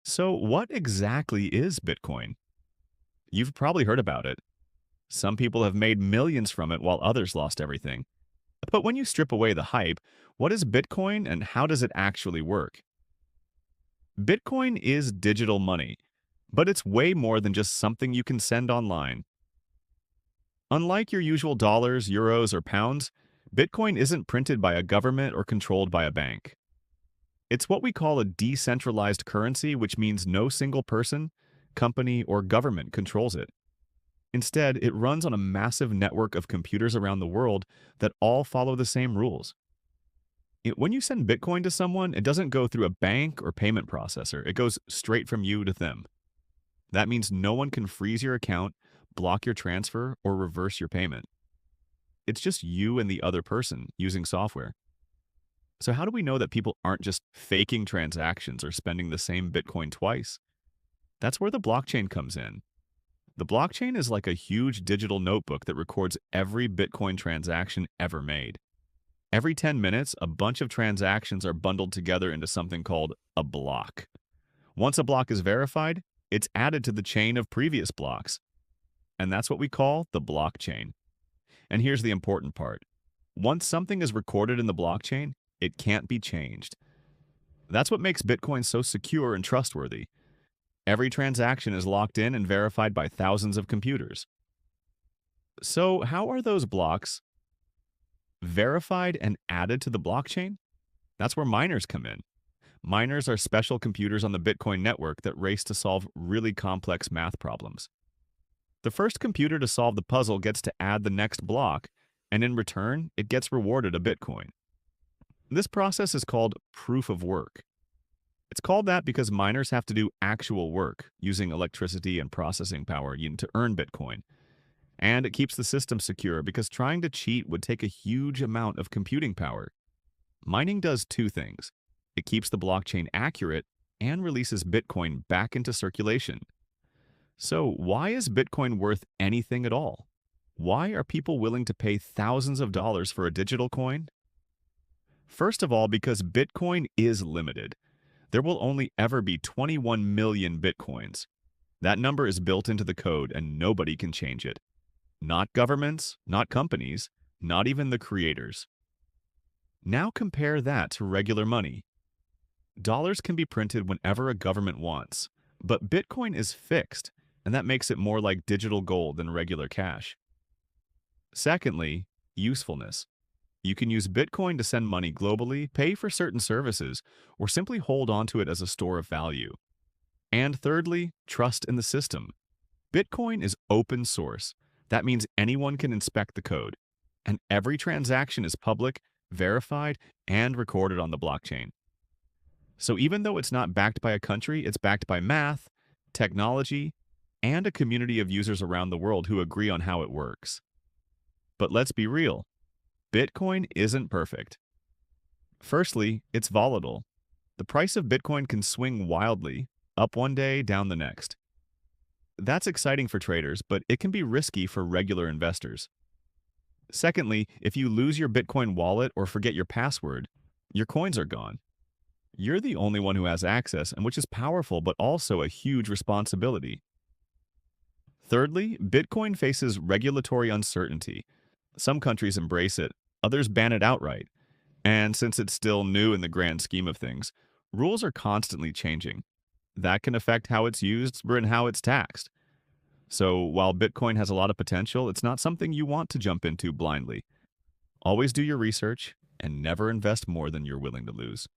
So, what exactly is Bitcoin? You've probably heard about it. Some people have made millions from it while others lost everything. But when you strip away the hype, what is Bitcoin and how does it actually work? Bitcoin is digital money, but it's way more than just something you can send online. Unlike your usual dollars, euros, or pounds, Bitcoin isn't printed by a government or controlled by a bank. It's what we call a decentralized currency, which means no single person, company, or government controls it. Instead, it runs on a massive network of computers around the world that all follow the same rules. When you send Bitcoin to someone, it doesn't go through a bank or payment processor. It goes straight from you to them. That means no one can freeze your account, block your transfer, or reverse your payment. It's just you and the other person using software. So, how do we know that people aren't just faking transactions or spending the same Bitcoin twice? That's where the blockchain comes in. The blockchain is like a huge digital notebook that records every Bitcoin transaction ever made. Every 10 minutes, a bunch of transactions are bundled together into something called a block. Once a block is verified, it's added to the chain of previous blocks. And that's what we call the blockchain. And here's the important part. Once something is recorded in the blockchain, it can't be changed. That's what makes Bitcoin so secure and trustworthy. Every transaction is locked in and verified by thousands of computers. So, how are those blocks verified and added to the blockchain? That's where miners come in. Miners are special computers on the Bitcoin network that race to solve really complex math problems. The first computer to solve the puzzle gets to add the next block, and in return, it gets rewarded a Bitcoin. This process is called proof of work. It's called that because miners have to do actual work using electricity and processing power to earn Bitcoin. And it keeps the system secure because trying to cheat would take a huge amount of computing power. Mining does two things. It keeps the blockchain accurate and releases Bitcoin back into circulation. So, why is Bitcoin worth anything at all? Why are people willing to pay thousands of dollars for a digital coin? First of all, because Bitcoin is limited. There will only ever be 21 million Bitcoins. That number is built into the code and nobody can change it. Not governments, not companies, not even the creators. Now compare that to regular money. Dollars can be printed whenever a government wants, but Bitcoin is fixed, and that makes it more like digital gold than regular cash. Secondly, usefulness. You can use Bitcoin to send money globally, pay for certain services, or simply hold onto it as a store of value. And thirdly, trust in the system. Bitcoin is open source. That means anyone can inspect the code. And every transaction is public, verified, and recorded on the blockchain. So even though it's not backed by a country, it's backed by math, technology, and a community of users around the world who agree on how it works. But let's be real. Bitcoin isn't perfect. Firstly, it's volatile. The price of Bitcoin can swing wildly, up one day, down the next. That's exciting for traders, but it can be risky for regular investors. Secondly, if you lose your Bitcoin wallet or forget your password, your coins are gone. You're the only one who has access, and which is powerful but also a huge responsibility. Thirdly, Bitcoin faces regulatory uncertainty. Some countries embrace it, others ban it outright. And since it's still new in the grand scheme of things, rules are constantly changing. That can affect how it's used and how it's taxed. So while Bitcoin has a lot of potential, it's not something you want to jump into blindly. Always do your research and never invest more than you're willing to lose.